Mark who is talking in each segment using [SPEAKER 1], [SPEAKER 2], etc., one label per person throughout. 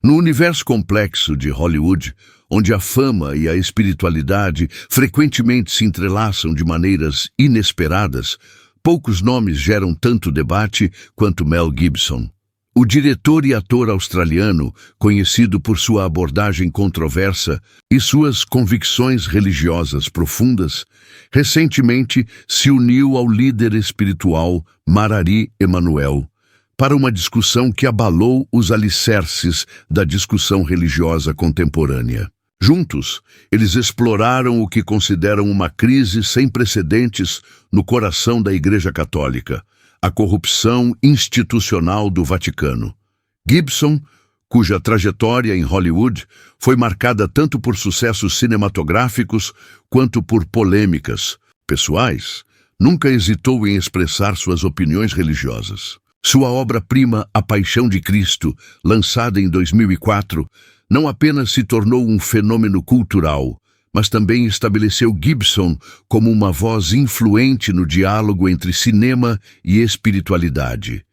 [SPEAKER 1] No universo complexo de Hollywood, onde a fama e a espiritualidade frequentemente se entrelaçam de maneiras inesperadas, poucos nomes geram tanto debate quanto Mel Gibson. O diretor e ator australiano, conhecido por sua abordagem controversa e suas convicções religiosas profundas, recentemente se uniu ao líder espiritual Marari Emanuel para uma discussão que abalou os alicerces da discussão religiosa contemporânea. Juntos, eles exploraram o que consideram uma crise sem precedentes no coração da Igreja Católica: a corrupção institucional do Vaticano. Gibson, cuja trajetória em Hollywood foi marcada tanto por sucessos cinematográficos quanto por polêmicas pessoais, nunca hesitou em expressar suas opiniões religiosas. Sua obra-prima A Paixão de Cristo, lançada em 2004, não apenas se tornou um fenômeno cultural, mas também estabeleceu Gibson como uma voz influente no diálogo entre cinema e espiritualidade.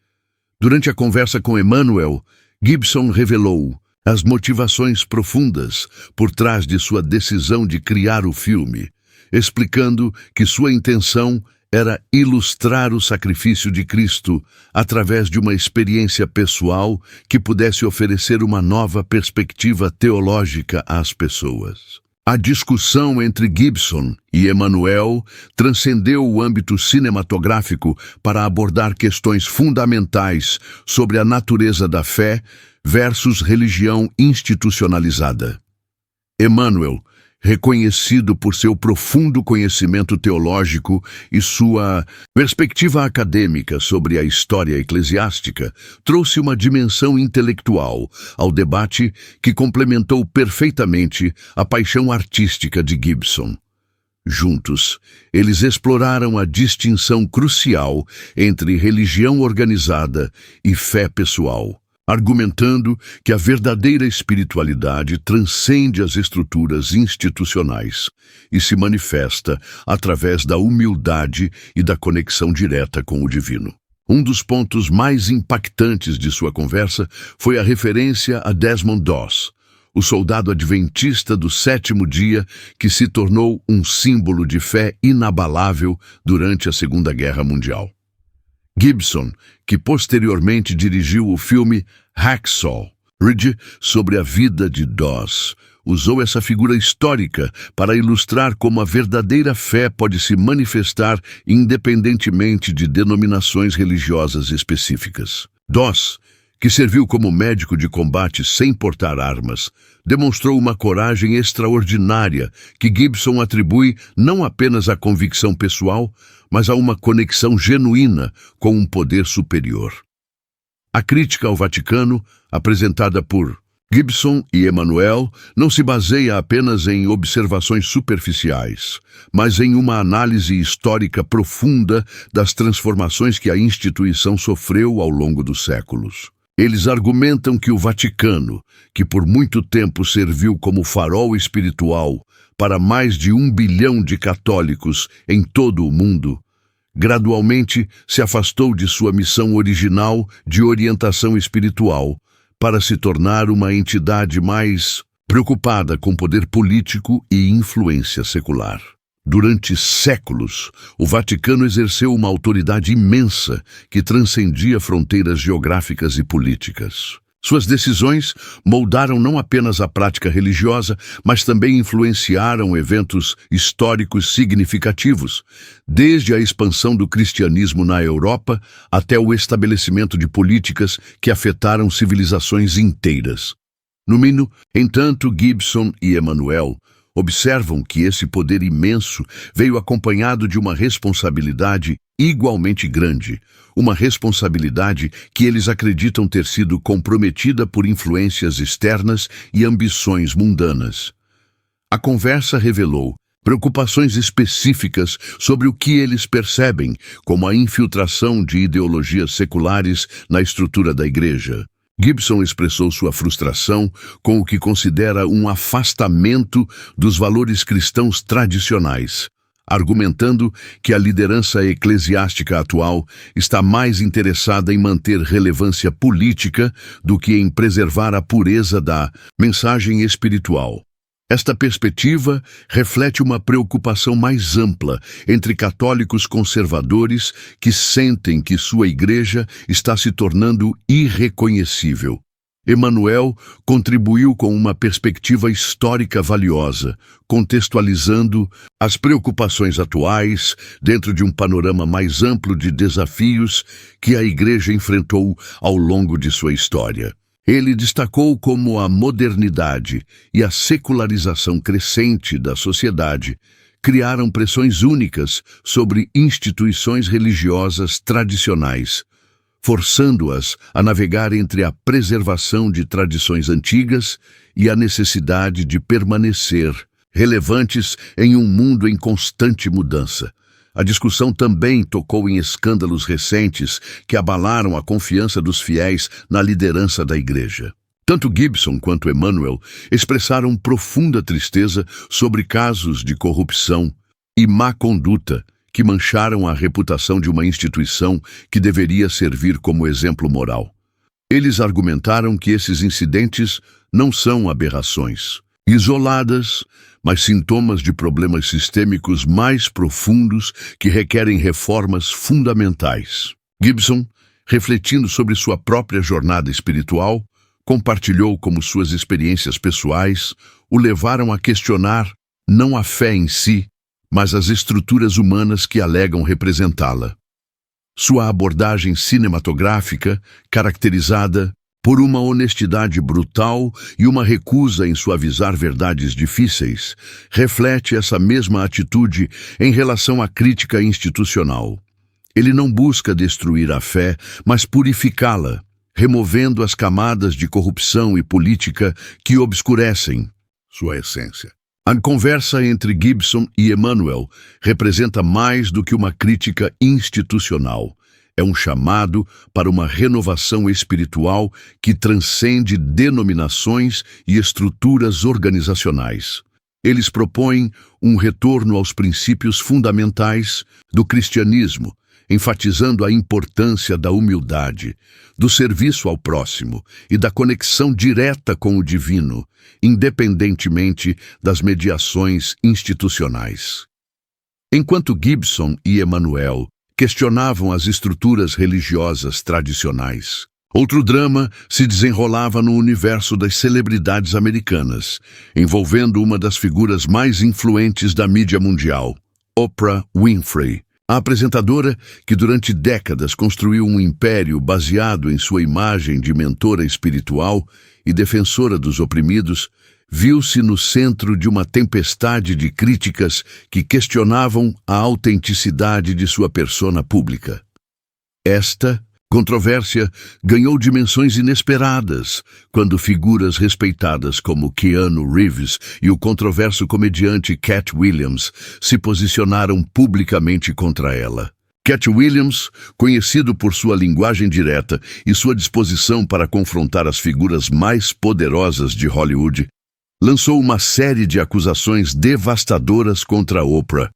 [SPEAKER 1] Durante a conversa com Emanuel, Gibson revelou as motivações profundas por trás de sua decisão de criar o filme, explicando que sua intenção era ilustrar o sacrifício de Cristo através de uma experiência pessoal que pudesse oferecer uma nova perspectiva teológica às pessoas. A discussão entre Gibson e Emanuel transcendeu o âmbito cinematográfico para abordar questões fundamentais sobre a natureza da fé versus religião institucionalizada. Emanuel, reconhecido por seu profundo conhecimento teológico e sua perspectiva acadêmica sobre a história eclesiástica, trouxe uma dimensão intelectual ao debate que complementou perfeitamente a paixão artística de Gibson. Juntos, eles exploraram a distinção crucial entre religião organizada e fé pessoal, argumentando que a verdadeira espiritualidade transcende as estruturas institucionais e se manifesta através da humildade e da conexão direta com o divino. Um dos pontos mais impactantes de sua conversa foi a referência a Desmond Doss, o soldado adventista do sétimo dia que se tornou um símbolo de fé inabalável durante a Segunda Guerra Mundial. Gibson, que posteriormente dirigiu o filme Hacksaw Ridge sobre a vida de Doss, usou essa figura histórica para ilustrar como a verdadeira fé pode se manifestar independentemente de denominações religiosas específicas. Doss, que serviu como médico de combate sem portar armas, demonstrou uma coragem extraordinária que Gibson atribui não apenas à convicção pessoal, mas a uma conexão genuína com um poder superior. A crítica ao Vaticano, apresentada por Gibson e Emanuel, não se baseia apenas em observações superficiais, mas em uma análise histórica profunda das transformações que a instituição sofreu ao longo dos séculos. Eles argumentam que o Vaticano, que por muito tempo serviu como farol espiritual para mais de 1 bilhão de católicos em todo o mundo, gradualmente se afastou de sua missão original de orientação espiritual para se tornar uma entidade mais preocupada com poder político e influência secular. Durante séculos, o Vaticano exerceu uma autoridade imensa que transcendia fronteiras geográficas e políticas. Suas decisões moldaram não apenas a prática religiosa, mas também influenciaram eventos históricos significativos, desde a expansão do cristianismo na Europa até o estabelecimento de políticas que afetaram civilizações inteiras. No entanto, Gibson e Emanuel observam que esse poder imenso veio acompanhado de uma responsabilidade igualmente grande, uma responsabilidade que eles acreditam ter sido comprometida por influências externas e ambições mundanas. A conversa revelou preocupações específicas sobre o que eles percebem como a infiltração de ideologias seculares na estrutura da Igreja. Gibson expressou sua frustração com o que considera um afastamento dos valores cristãos tradicionais, argumentando que a liderança eclesiástica atual está mais interessada em manter relevância política do que em preservar a pureza da mensagem espiritual. Esta perspectiva reflete uma preocupação mais ampla entre católicos conservadores que sentem que sua igreja está se tornando irreconhecível. Emmanuel contribuiu com uma perspectiva histórica valiosa, contextualizando as preocupações atuais dentro de um panorama mais amplo de desafios que a Igreja enfrentou ao longo de sua história. Ele destacou como a modernidade e a secularização crescente da sociedade criaram pressões únicas sobre instituições religiosas tradicionais, forçando-as a navegar entre a preservação de tradições antigas e a necessidade de permanecer relevantes em um mundo em constante mudança. A discussão também tocou em escândalos recentes que abalaram a confiança dos fiéis na liderança da Igreja. Tanto Gibson quanto Emmanuel expressaram profunda tristeza sobre casos de corrupção e má conduta que mancharam a reputação de uma instituição que deveria servir como exemplo moral. Eles argumentaram que esses incidentes não são aberrações isoladas, mas sintomas de problemas sistêmicos mais profundos que requerem reformas fundamentais. Gibson, refletindo sobre sua própria jornada espiritual, compartilhou como suas experiências pessoais o levaram a questionar não a fé em si, mas as estruturas humanas que alegam representá-la. Sua abordagem cinematográfica, caracterizada por uma honestidade brutal e uma recusa em suavizar verdades difíceis, reflete essa mesma atitude em relação à crítica institucional. Ele não busca destruir a fé, mas purificá-la, removendo as camadas de corrupção e política que obscurecem sua essência. A conversa entre Gibson e Emmanuel representa mais do que uma crítica institucional. É um chamado para uma renovação espiritual que transcende denominações e estruturas organizacionais. Eles propõem um retorno aos princípios fundamentais do cristianismo, enfatizando a importância da humildade, do serviço ao próximo e da conexão direta com o divino, independentemente das mediações institucionais. Enquanto Gibson e Emmanuel questionavam as estruturas religiosas tradicionais, outro drama se desenrolava no universo das celebridades americanas, envolvendo uma das figuras mais influentes da mídia mundial, Oprah Winfrey. A apresentadora, que durante décadas construiu um império baseado em sua imagem de mentora espiritual e defensora dos oprimidos, viu-se no centro de uma tempestade de críticas que questionavam a autenticidade de sua persona pública. Esta controvérsia ganhou dimensões inesperadas quando figuras respeitadas como Keanu Reeves e o controverso comediante Katt Williams se posicionaram publicamente contra ela. Katt Williams, conhecido por sua linguagem direta e sua disposição para confrontar as figuras mais poderosas de Hollywood, lançou uma série de acusações devastadoras contra Oprah.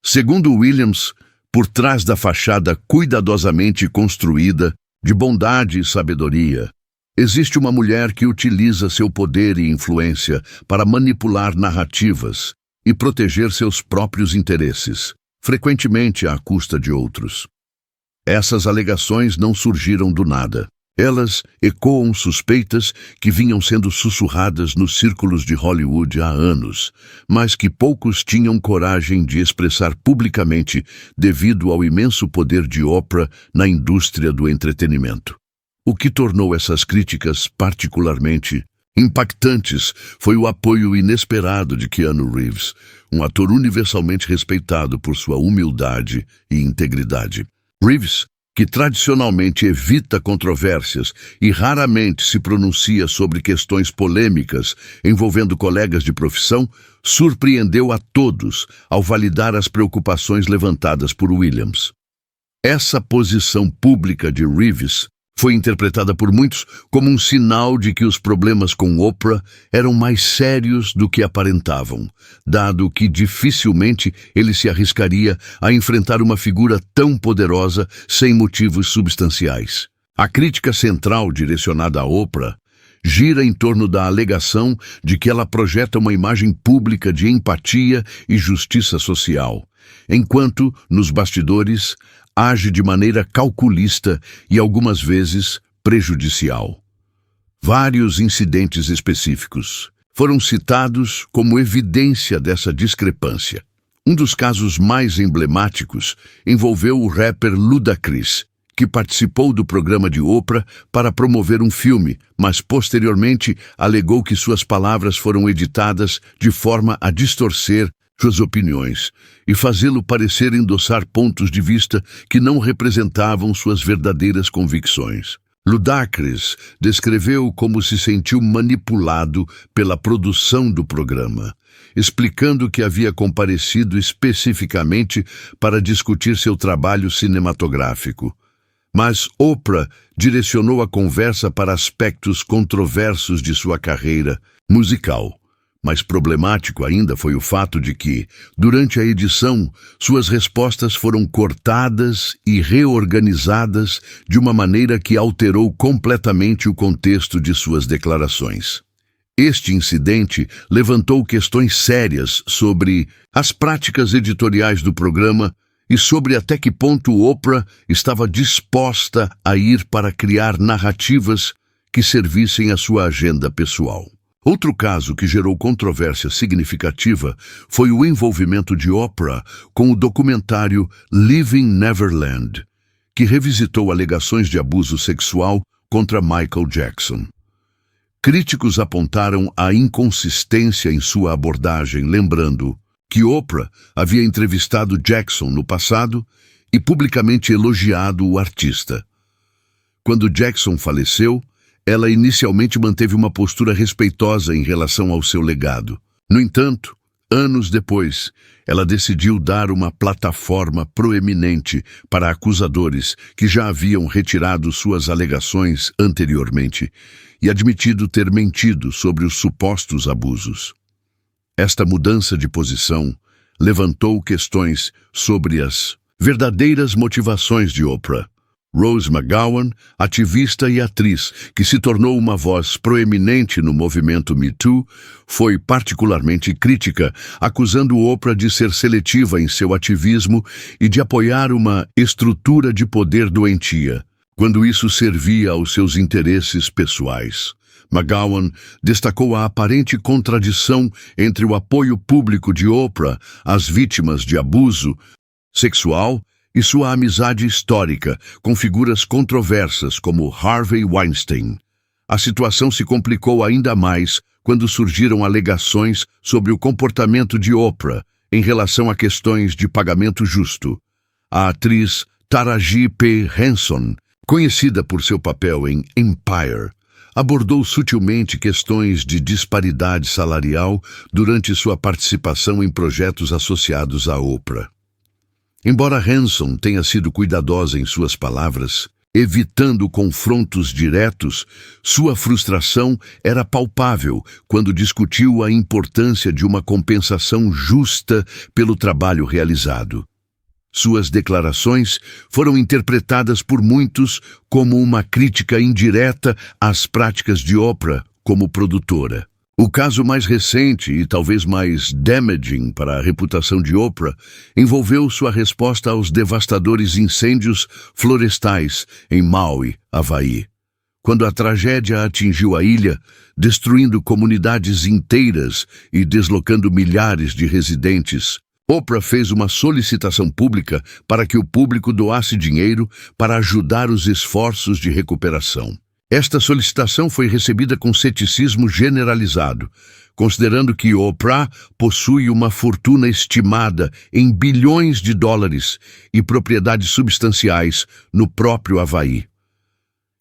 [SPEAKER 1] Segundo Williams, por trás da fachada cuidadosamente construída de bondade e sabedoria, existe uma mulher que utiliza seu poder e influência para manipular narrativas e proteger seus próprios interesses, frequentemente à custa de outros. Essas alegações não surgiram do nada. Elas ecoam suspeitas que vinham sendo sussurradas nos círculos de Hollywood há anos, mas que poucos tinham coragem de expressar publicamente devido ao imenso poder de Oprah na indústria do entretenimento. O que tornou essas críticas particularmente impactantes foi o apoio inesperado de Keanu Reeves, um ator universalmente respeitado por sua humildade e integridade. Reeves, que tradicionalmente evita controvérsias e raramente se pronuncia sobre questões polêmicas envolvendo colegas de profissão, surpreendeu a todos ao validar as preocupações levantadas por Williams. Essa posição pública de Reeves Foi interpretada por muitos como um sinal de que os problemas com Oprah eram mais sérios do que aparentavam, dado que dificilmente ele se arriscaria a enfrentar uma figura tão poderosa sem motivos substanciais. A crítica central direcionada a Oprah gira em torno da alegação de que ela projeta uma imagem pública de empatia e justiça social, enquanto, nos bastidores, age de maneira calculista e algumas vezes prejudicial. Vários incidentes específicos foram citados como evidência dessa discrepância. Um dos casos mais emblemáticos envolveu o rapper Ludacris, que participou do programa de Oprah para promover um filme, mas posteriormente alegou que suas palavras foram editadas de forma a distorcer suas opiniões e fazê-lo parecer endossar pontos de vista que não representavam suas verdadeiras convicções. Ludacris descreveu como se sentiu manipulado pela produção do programa, explicando que havia comparecido especificamente para discutir seu trabalho cinematográfico. Mas Oprah direcionou a conversa para aspectos controversos de sua carreira musical. Mais problemático ainda foi o fato de que, durante a edição, suas respostas foram cortadas e reorganizadas de uma maneira que alterou completamente o contexto de suas declarações. Este incidente levantou questões sérias sobre as práticas editoriais do programa e sobre até que ponto Oprah estava disposta a ir para criar narrativas que servissem à sua agenda pessoal. Outro caso que gerou controvérsia significativa foi o envolvimento de Oprah com o documentário Living Neverland, que revisitou alegações de abuso sexual contra Michael Jackson. Críticos apontaram a inconsistência em sua abordagem, lembrando que Oprah havia entrevistado Jackson no passado e publicamente elogiado o artista. Quando Jackson faleceu, ela inicialmente manteve uma postura respeitosa em relação ao seu legado. No entanto, anos depois, ela decidiu dar uma plataforma proeminente para acusadores que já haviam retirado suas alegações anteriormente e admitido ter mentido sobre os supostos abusos. Esta mudança de posição levantou questões sobre as verdadeiras motivações de Oprah. Rose McGowan, ativista e atriz que se tornou uma voz proeminente no movimento Me Too, foi particularmente crítica, acusando Oprah de ser seletiva em seu ativismo e de apoiar uma estrutura de poder doentia, quando isso servia aos seus interesses pessoais. McGowan destacou a aparente contradição entre o apoio público de Oprah às vítimas de abuso sexual e sua amizade histórica com figuras controversas como Harvey Weinstein. A situação se complicou ainda mais quando surgiram alegações sobre o comportamento de Oprah em relação a questões de pagamento justo. A atriz Taraji P. Henson, conhecida por seu papel em Empire, abordou sutilmente questões de disparidade salarial durante sua participação em projetos associados a Oprah. Embora Henson tenha sido cuidadosa em suas palavras, evitando confrontos diretos, sua frustração era palpável quando discutiu a importância de uma compensação justa pelo trabalho realizado. Suas declarações foram interpretadas por muitos como uma crítica indireta às práticas de Oprah como produtora. O caso mais recente e talvez mais damaging para a reputação de Oprah envolveu sua resposta aos devastadores incêndios florestais em Maui, Havaí. Quando a tragédia atingiu a ilha, destruindo comunidades inteiras e deslocando milhares de residentes, Oprah fez uma solicitação pública para que o público doasse dinheiro para ajudar os esforços de recuperação. Esta solicitação foi recebida com ceticismo generalizado, considerando que Oprah possui uma fortuna estimada em bilhões de dólares e propriedades substanciais no próprio Havaí.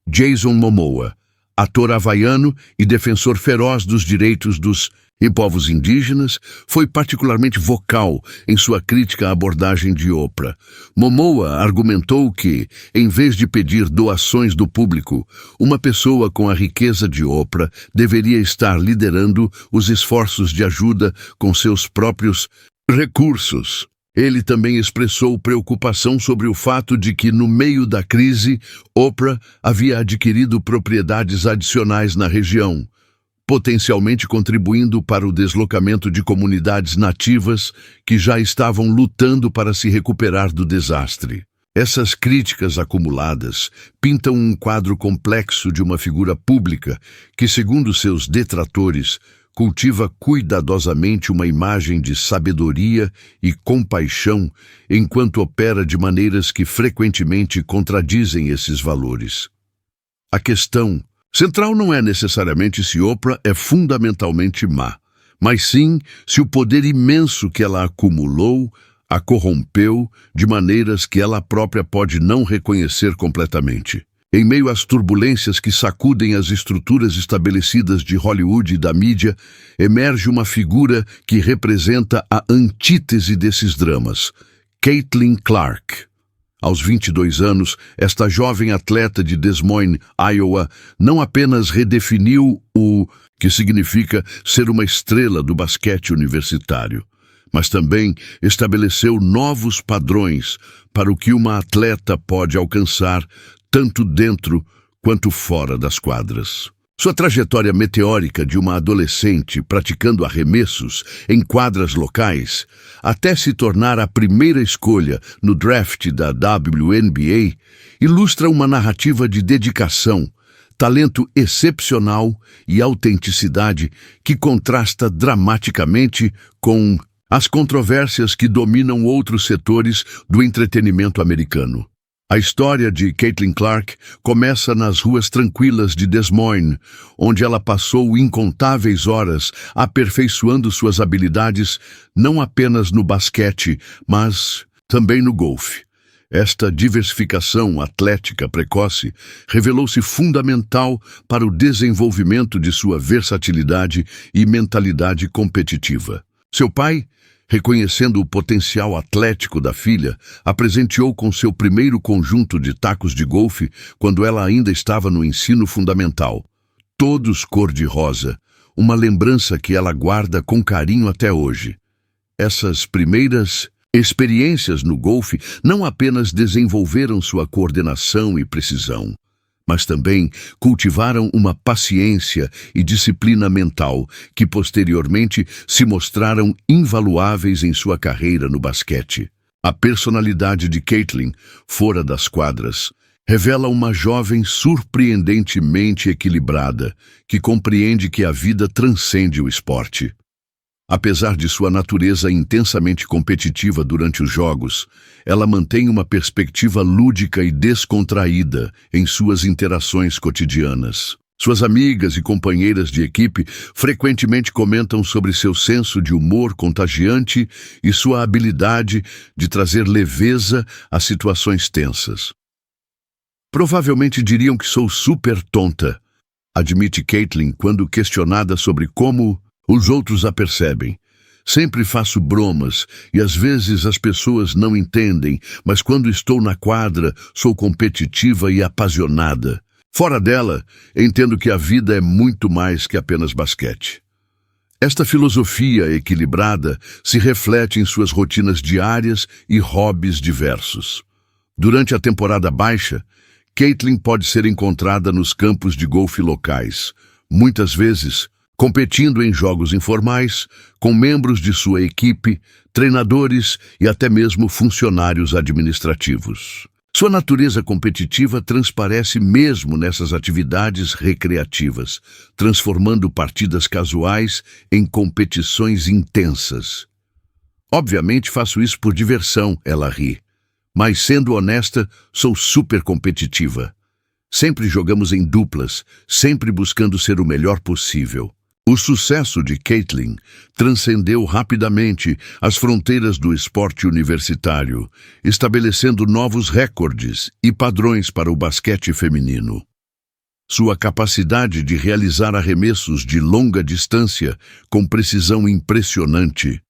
[SPEAKER 1] Jason Momoa, Ator havaiano e defensor feroz dos direitos dos povos indígenas, foi particularmente vocal em sua crítica à abordagem de Oprah. Momoa argumentou que, em vez de pedir doações do público, uma pessoa com a riqueza de Oprah deveria estar liderando os esforços de ajuda com seus próprios recursos. Ele também expressou preocupação sobre o fato de que, no meio da crise, Oprah havia adquirido propriedades adicionais na região, potencialmente contribuindo para o deslocamento de comunidades nativas que já estavam lutando para se recuperar do desastre. Essas críticas acumuladas pintam um quadro complexo de uma figura pública que, segundo seus detratores, cultiva cuidadosamente uma imagem de sabedoria e compaixão enquanto opera de maneiras que frequentemente contradizem esses valores. A questão central não é necessariamente se Oprah é fundamentalmente má, mas sim se o poder imenso que ela acumulou a corrompeu de maneiras que ela própria pode não reconhecer completamente. Em meio às turbulências que sacudem as estruturas estabelecidas de Hollywood e da mídia, emerge uma figura que representa a antítese desses dramas: Caitlin Clark. Aos 22 anos, esta jovem atleta de Des Moines, Iowa, não apenas redefiniu o que significa ser uma estrela do basquete universitário, mas também estabeleceu novos padrões para o que uma atleta pode alcançar tanto dentro quanto fora das quadras. Sua trajetória meteórica de uma adolescente praticando arremessos em quadras locais, até se tornar a primeira escolha no draft da WNBA, ilustra uma narrativa de dedicação, talento excepcional e autenticidade que contrasta dramaticamente com as controvérsias que dominam outros setores do entretenimento americano. A história de Caitlin Clark começa nas ruas tranquilas de Des Moines, onde ela passou incontáveis horas aperfeiçoando suas habilidades não apenas no basquete, mas também no golfe. Esta diversificação atlética precoce revelou-se fundamental para o desenvolvimento de sua versatilidade e mentalidade competitiva. Seu pai, reconhecendo o potencial atlético da filha, a presenteou com seu primeiro conjunto de tacos de golfe quando ela ainda estava no ensino fundamental. Todos cor-de-rosa, uma lembrança que ela guarda com carinho até hoje. Essas primeiras experiências no golfe não apenas desenvolveram sua coordenação e precisão, mas também cultivaram uma paciência e disciplina mental que posteriormente se mostraram invaluáveis em sua carreira no basquete. A personalidade de Caitlin, fora das quadras, revela uma jovem surpreendentemente equilibrada, que compreende que a vida transcende o esporte. Apesar de sua natureza intensamente competitiva durante os jogos, ela mantém uma perspectiva lúdica e descontraída em suas interações cotidianas. Suas amigas e companheiras de equipe frequentemente comentam sobre seu senso de humor contagiante e sua habilidade de trazer leveza a situações tensas. Provavelmente diriam que sou super tonta, admite Caitlin quando questionada sobre como os outros a percebem. Sempre faço bromas e às vezes as pessoas não entendem, mas quando estou na quadra sou competitiva e apaixonada. Fora dela, entendo que a vida é muito mais que apenas basquete. Esta filosofia equilibrada se reflete em suas rotinas diárias e hobbies diversos. Durante a temporada baixa, Caitlin pode ser encontrada nos campos de golfe locais, muitas vezes competindo em jogos informais, com membros de sua equipe, treinadores e até mesmo funcionários administrativos. Sua natureza competitiva transparece mesmo nessas atividades recreativas, transformando partidas casuais em competições intensas. Obviamente faço isso por diversão, ela ri. Mas, sendo honesta, sou super competitiva. Sempre jogamos em duplas, sempre buscando ser o melhor possível. O sucesso de Caitlin transcendeu rapidamente as fronteiras do esporte universitário, estabelecendo novos recordes e padrões para o basquete feminino. Sua capacidade de realizar arremessos de longa distância com precisão impressionante,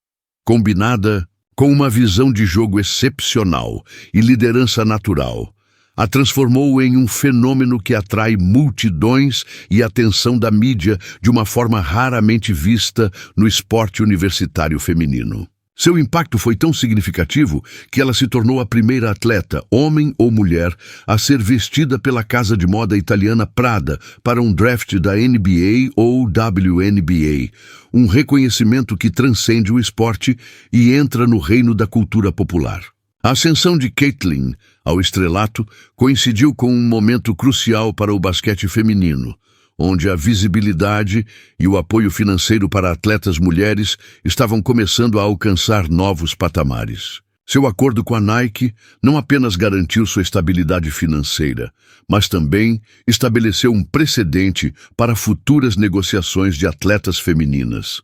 [SPEAKER 1] combinada com uma visão de jogo excepcional e liderança natural, a transformou em um fenômeno que atrai multidões e atenção da mídia de uma forma raramente vista no esporte universitário feminino. Seu impacto foi tão significativo que ela se tornou a primeira atleta, homem ou mulher, a ser vestida pela casa de moda italiana Prada para um draft da NBA ou WNBA, um reconhecimento que transcende o esporte e entra no reino da cultura popular. A ascensão de Caitlyn ao estrelato coincidiu com um momento crucial para o basquete feminino, onde a visibilidade e o apoio financeiro para atletas mulheres estavam começando a alcançar novos patamares. Seu acordo com a Nike não apenas garantiu sua estabilidade financeira, mas também estabeleceu um precedente para futuras negociações de atletas femininas.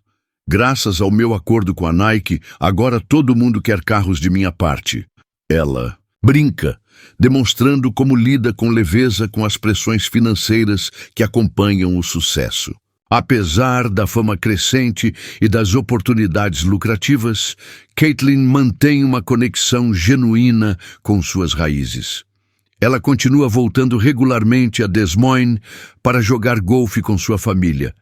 [SPEAKER 1] Graças ao meu acordo com a Nike, agora todo mundo quer carros de minha parte. Ela brinca, demonstrando como lida com leveza com as pressões financeiras que acompanham o sucesso. Apesar da fama crescente e das oportunidades lucrativas, Caitlyn mantém uma conexão genuína com suas raízes. Ela continua voltando regularmente a Des Moines para jogar golfe com sua família,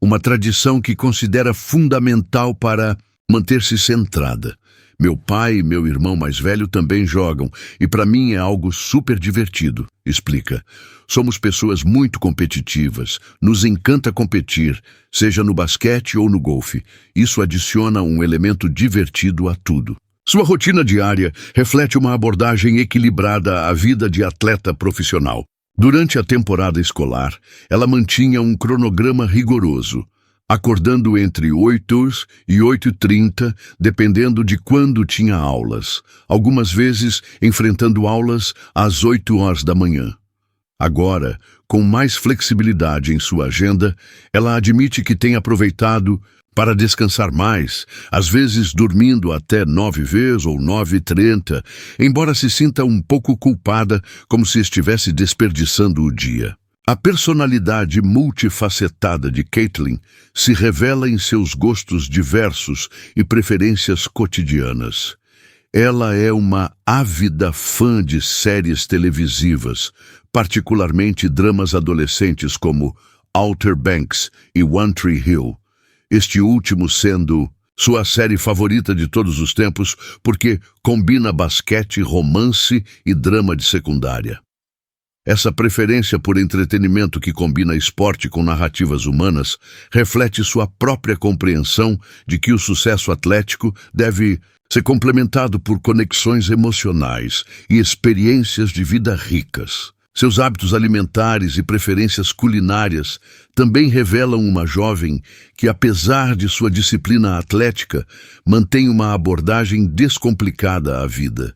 [SPEAKER 1] uma tradição que considera fundamental para manter-se centrada. Meu pai e meu irmão mais velho também jogam, e para mim é algo super divertido, explica. Somos pessoas muito competitivas, nos encanta competir, seja no basquete ou no golfe. Isso adiciona um elemento divertido a tudo. Sua rotina diária reflete uma abordagem equilibrada à vida de atleta profissional. Durante a temporada escolar, ela mantinha um cronograma rigoroso, acordando entre 8 e 8h30, dependendo de quando tinha aulas, algumas vezes enfrentando aulas às 8 horas da manhã. Agora, com mais flexibilidade em sua agenda, ela admite que tem aproveitado para descansar mais, às vezes dormindo até 9h ou 9h30, embora se sinta um pouco culpada, como se estivesse desperdiçando o dia. A personalidade multifacetada de Caitlyn se revela em seus gostos diversos e preferências cotidianas. Ela é uma ávida fã de séries televisivas, particularmente dramas adolescentes como Outer Banks e One Tree Hill, este último sendo sua série favorita de todos os tempos porque combina basquete, romance e drama de secundária. Essa preferência por entretenimento que combina esporte com narrativas humanas reflete sua própria compreensão de que o sucesso atlético deve ser complementado por conexões emocionais e experiências de vida ricas. Seus hábitos alimentares e preferências culinárias também revelam uma jovem que, apesar de sua disciplina atlética, mantém uma abordagem descomplicada à vida.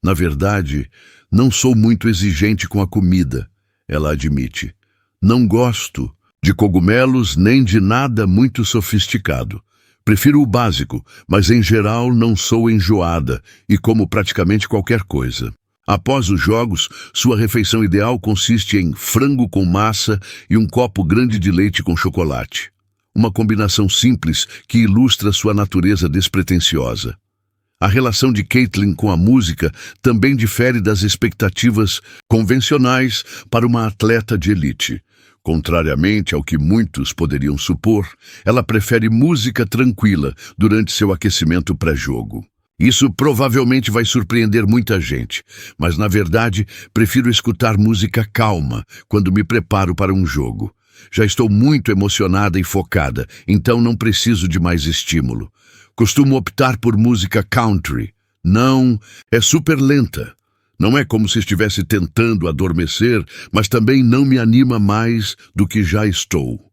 [SPEAKER 1] Na verdade, não sou muito exigente com a comida, ela admite. Não gosto de cogumelos nem de nada muito sofisticado. Prefiro o básico, mas em geral não sou enjoada e como praticamente qualquer coisa. Após os jogos, sua refeição ideal consiste em frango com massa e um copo grande de leite com chocolate. Uma combinação simples que ilustra sua natureza despretensiosa. A relação de Caitlyn com a música também difere das expectativas convencionais para uma atleta de elite. Contrariamente ao que muitos poderiam supor, ela prefere música tranquila durante seu aquecimento pré-jogo. Isso provavelmente vai surpreender muita gente, mas na verdade prefiro escutar música calma quando me preparo para um jogo. Já estou muito emocionada e focada, então não preciso de mais estímulo. Costumo optar por música country. Não, é super lenta. Não é como se estivesse tentando adormecer, mas também não me anima mais do que já estou.